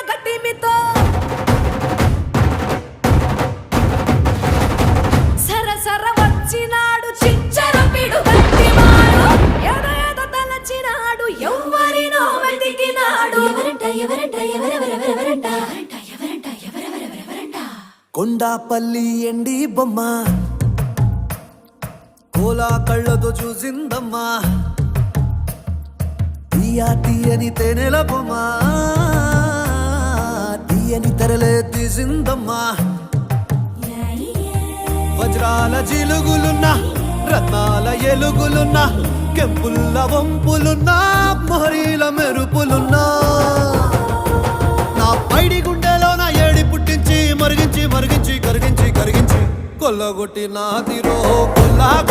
గట్టిమితో సరసర వచ్చినాడు చిచ్చర పిడు గట్టివాడు ఏదో తలచినాడు ఎవ్వరినో వెతికినాడు కొండాపల్లి ఎండి బొమ్మ కోలా కళ్ళతో చూసిందమ్మా తీయని తేనెల బొమ్మ తీయని తెరలే తీసిందమ్మా వజ్రాల జిలుగులున్నా రత్నాల ఎలుగులున్నా కెంపుల్ల వంపులున్నా మొహరీల మెరుపులున్నా నా పైడి గుండెలో నా ఏడి పుట్టించి మరిగించి మరిగించి కరిగించి కరిగించి కొల్లగొట్టి నాదిరో కొల్లా